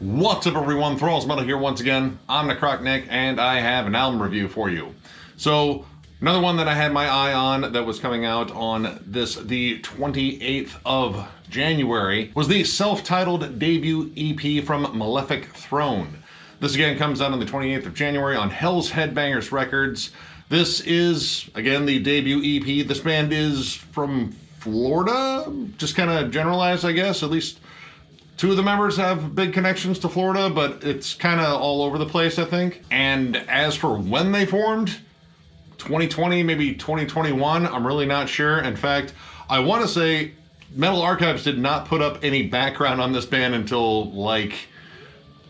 What's up everyone, Thralls Metal here once again. I'm Necrotic Nick and I have an album review for you. So, another one that I had my eye on that was coming out on the 28th of January was the self-titled debut EP from Malefic Throne. This again comes out on the 28th of January on Hell's Headbangers Records. This is, again, the debut EP. This band is from Florida, just kind of generalized, I guess, at least. Two of the members have big connections to Florida, but it's kind of all over the place, I think. And as for when they formed, 2020, maybe 2021, I'm really not sure. In fact, I want to say Metal Archives did not put up any background on this band until, like,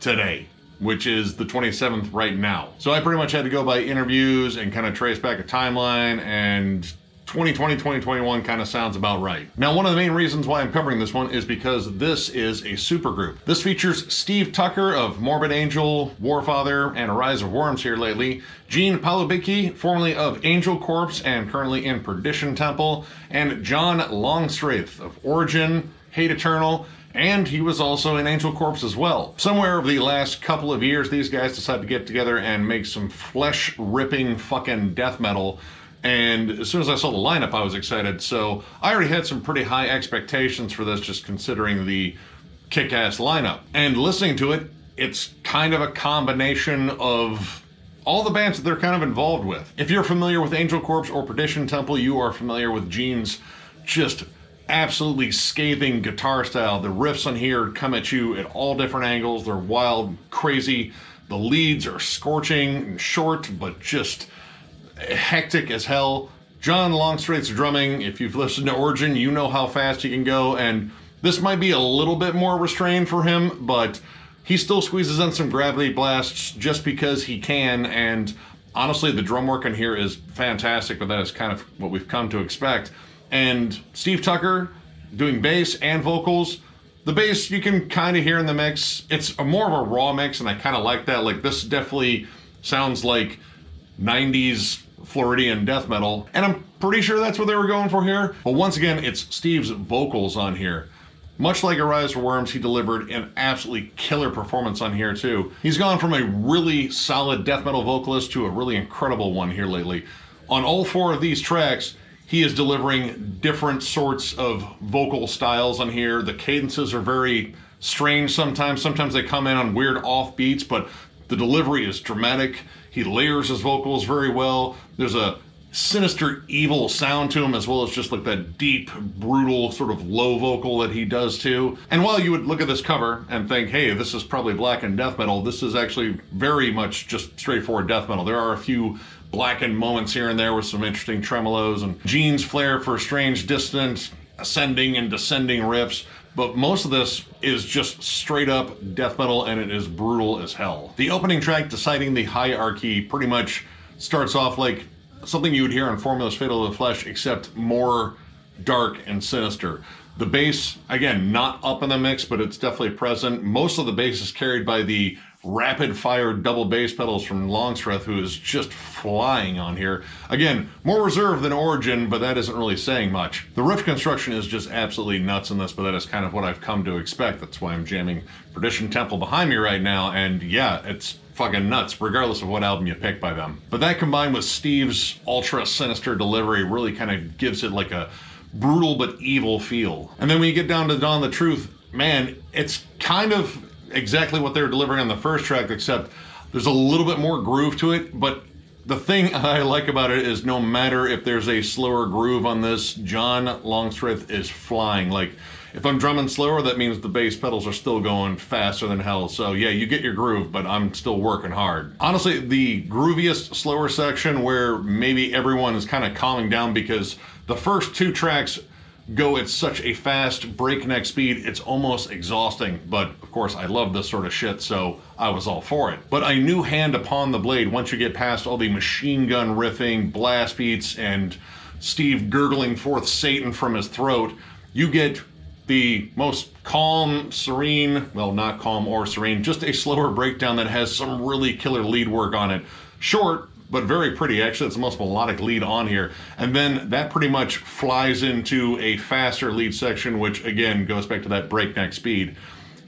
today, which is the 27th right now. So I pretty much had to go by interviews and kind of trace back a timeline, and 2020, 2021 kind of sounds about right. Now, one of the main reasons why I'm covering this one is because this is a supergroup. This features Steve Tucker of Morbid Angel, Warfather, and A Rise of Worms here lately, Gene Palubicki, formerly of Angelcorpse and currently in Perdition Temple, and John Longstreth of Origin, Hate Eternal, and he was also in Angelcorpse as well. Somewhere over the last couple of years, these guys decided to get together and make some flesh-ripping fucking death metal. And as soon as I saw the lineup, I was excited. So I already had some pretty high expectations for this, just considering the kick-ass lineup. And listening to it, it's kind of a combination of all the bands that they're kind of involved with. If you're familiar with Angelcorpse or Perdition Temple, you are familiar with Gene's just absolutely scathing guitar style. The riffs on here come at you at all different angles. They're wild, crazy. The leads are scorching and short, but just hectic as hell. John Longstreth's drumming, if you've listened to Origin, you know how fast he can go, and this might be a little bit more restrained for him, but he still squeezes in some gravity blasts just because he can, and honestly, the drum work in here is fantastic, but that is kind of what we've come to expect. And Steve Tucker doing bass and vocals. The bass you can kind of hear in the mix. It's more of a raw mix, and I kind of like that. Like, this definitely sounds like 90s Floridian death metal, and I'm pretty sure that's what they were going for here. But once again, it's Steve's vocals on here. Much like A Rise of Worms, he delivered an absolutely killer performance on here too. He's gone from a really solid death metal vocalist to a really incredible one here lately. On all four of these tracks, he is delivering different sorts of vocal styles on here. The cadences are very strange sometimes. Sometimes they come in on weird off beats, but the delivery is dramatic. He layers his vocals very well. There's a sinister, evil sound to him, as well as just like that deep, brutal, sort of low vocal that he does too. And while you would look at this cover and think, hey, this is probably blackened death metal, this is actually very much just straightforward death metal. There are a few blackened moments here and there with some interesting tremolos and Gene's flair for strange, distant, ascending and descending riffs. But most of this is just straight up death metal, and it is brutal as hell. The opening track, Deciding the Hierarchy, pretty much starts off like something you would hear on Formula's Fatal to the Flesh, except more dark and sinister. The bass, again, not up in the mix, but it's definitely present. Most of the bass is carried by the rapid-fire double bass pedals from Longstreth, who is just flying on here. Again, more reserved than Origin, but that isn't really saying much. The riff construction is just absolutely nuts in this, but that is kind of what I've come to expect. That's why I'm jamming Perdition Temple behind me right now, and yeah, it's fucking nuts, regardless of what album you pick by them. But that combined with Steve's ultra-sinister delivery really kind of gives it like a brutal but evil feel. And then when you get down to Dawn of the Truth, man, it's kind of exactly what they were delivering on the first track, except there's a little bit more groove to it. But the thing I like about it is no matter if there's a slower groove on this, John Longstreth is flying. Like, if I'm drumming slower, that means the bass pedals are still going faster than hell. So yeah, you get your groove, but I'm still working hard. Honestly, the grooviest, slower section where maybe everyone is kind of calming down, because the first two tracks go at such a fast breakneck speed, it's almost exhausting. But of course, I love this sort of shit, so I was all for it. But I knew Hand Upon the Blade, once you get past all the machine gun riffing, blast beats, and Steve gurgling forth Satan from his throat, you get the most calm, serene, well, not calm or serene, just a slower breakdown that has some really killer lead work on it. Short, but very pretty. Actually, it's the most melodic lead on here. And then that pretty much flies into a faster lead section, which again goes back to that breakneck speed.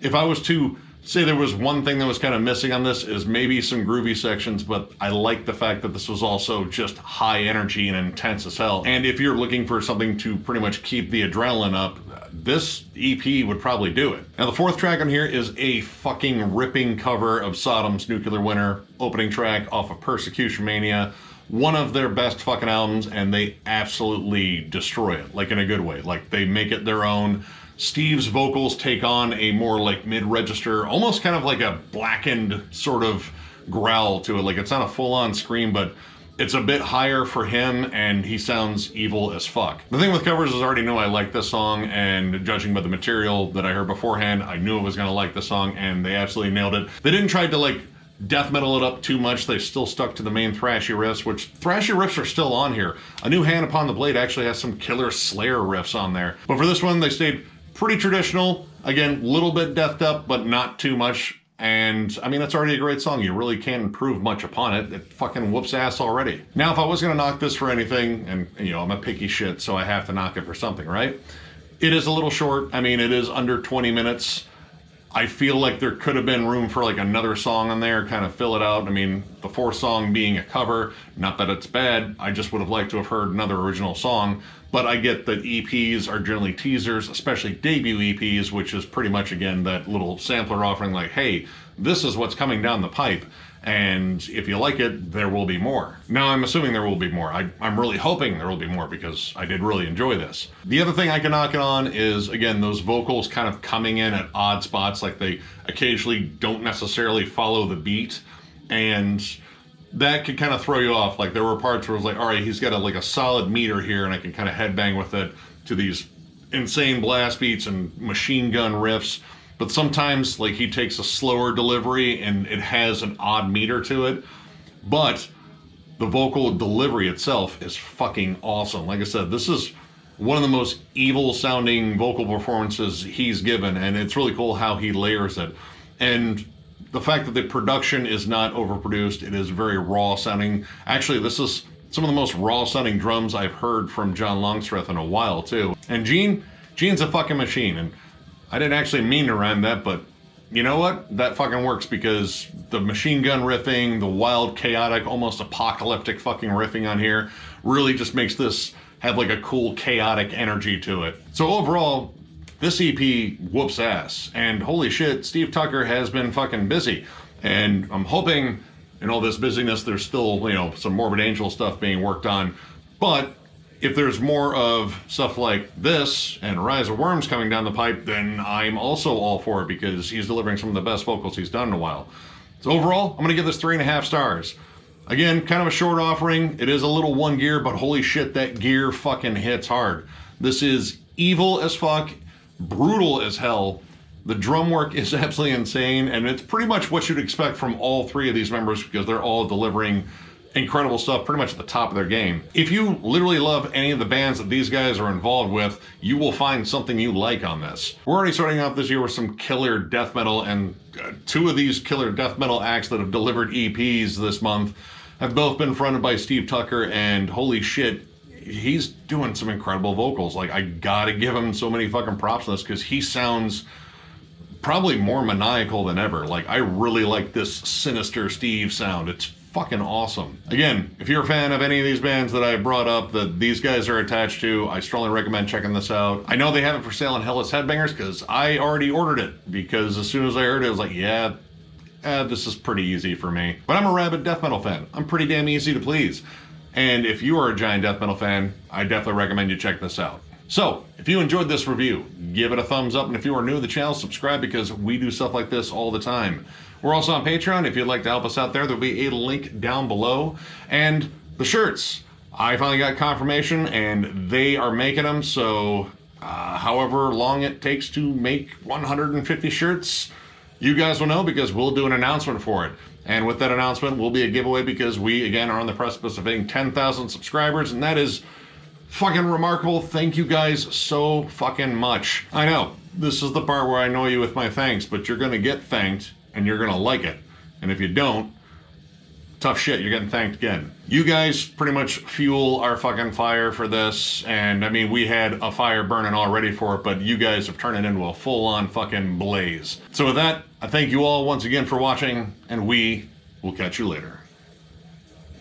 If I was to say there was one thing that was kind of missing on this is maybe some groovy sections, but I like the fact that this was also just high energy and intense as hell. And if you're looking for something to pretty much keep the adrenaline up, this EP would probably do it. Now the fourth track on here is a fucking ripping cover of Sodom's Nuclear Winter, opening track off of Persecution Mania. One of their best fucking albums, and they absolutely destroy it, like in a good way. Like they make it their own. Steve's vocals take on a more like mid-register, almost kind of like a blackened sort of growl to it. Like it's not a full-on scream, but it's a bit higher for him, and he sounds evil as fuck. The thing with covers is I already know I like this song, and judging by the material that I heard beforehand, I knew I was gonna like the song, and they absolutely nailed it. They didn't try to like death metal it up too much. They still stuck to the main thrashy riffs, which thrashy riffs are still on here. A New Hand Upon the Blade actually has some killer Slayer riffs on there. But for this one, they stayed pretty traditional. Again, a little bit deathed up, but not too much. And I mean, it's already a great song. You really can't improve much upon it. It fucking whoops ass already. Now, if I was gonna knock this for anything, and you know, I'm a picky shit, so I have to knock it for something, right? It is a little short. I mean, it is under 20 minutes. I feel like there could have been room for like another song on there, kind of fill it out. I mean, the fourth song being a cover, not that it's bad, I just would have liked to have heard another original song, but I get that EPs are generally teasers, especially debut EPs, which is pretty much, again, that little sampler offering like, hey, this is what's coming down the pipe, and if you like it, there will be more. Now, I'm assuming there will be more. I'm really hoping there will be more because I did really enjoy this. The other thing I can knock it on is, again, those vocals kind of coming in at odd spots, like they occasionally don't necessarily follow the beat, and that could kind of throw you off. Like there were parts where it was like, all right, he's got like a solid meter here, and I can kind of headbang with it to these insane blast beats and machine gun riffs. But sometimes like he takes a slower delivery and it has an odd meter to it, but the vocal delivery itself is fucking awesome. Like I said, this is one of the most evil sounding vocal performances he's given, and it's really cool how he layers it. And the fact that the production is not overproduced, it is very raw sounding. Actually, this is some of the most raw sounding drums I've heard from John Longstreth in a while too. And Gene's a fucking machine, and I didn't actually mean to rhyme that, but you know what? That fucking works because the machine gun riffing, the wild, chaotic, almost apocalyptic fucking riffing on here really just makes this have like a cool, chaotic energy to it. So overall, this EP whoops ass, and holy shit, Steve Tucker has been fucking busy. And I'm hoping in all this busyness, there's still, you know, some Morbid Angel stuff being worked on, but if there's more of stuff like this and Rise of Worms coming down the pipe, then I'm also all for it because he's delivering some of the best vocals he's done in a while. So overall, I'm gonna give this 3.5 stars. Again, kind of a short offering. It is a little one gear, but holy shit, that gear fucking hits hard. This is evil as fuck, brutal as hell. The drum work is absolutely insane, and it's pretty much what you'd expect from all three of these members because they're all delivering incredible stuff pretty much at the top of their game. If you literally love any of the bands that these guys are involved with, you will find something you like on this. We're already starting off this year with some killer death metal, and two of these killer death metal acts that have delivered EPs this month have both been fronted by Steve Tucker, and holy shit, he's doing some incredible vocals. Like, I gotta give him so many fucking props on this because he sounds probably more maniacal than ever. Like, I really like this sinister Steve sound. It's fucking awesome. Again, if you're a fan of any of these bands that I brought up that these guys are attached to, I strongly recommend checking this out. I know they have it for sale in Hellas Headbangers because I already ordered it because as soon as I heard it, I was like, yeah, this is pretty easy for me. But I'm a rabid death metal fan. I'm pretty damn easy to please. And if you are a giant death metal fan, I definitely recommend you check this out. So, if you enjoyed this review, give it a thumbs up, and if you are new to the channel, subscribe because we do stuff like this all the time. We're also on Patreon. If you'd like to help us out there, there'll be a link down below. And the shirts, I finally got confirmation, and they are making them, so however long it takes to make 150 shirts, you guys will know because we'll do an announcement for it. And with that announcement will be a giveaway because we, again, are on the precipice of hitting 10,000 subscribers, and that is fucking remarkable. Thank you guys so fucking much. I know, this is the part where I annoy you with my thanks, but you're gonna get thanked and you're gonna like it. And if you don't, tough shit. You're getting thanked again. You guys pretty much fuel our fucking fire for this. And I mean, we had a fire burning already for it, but you guys have turned it into a full-on fucking blaze. So with that, I thank you all once again for watching, and we will catch you later.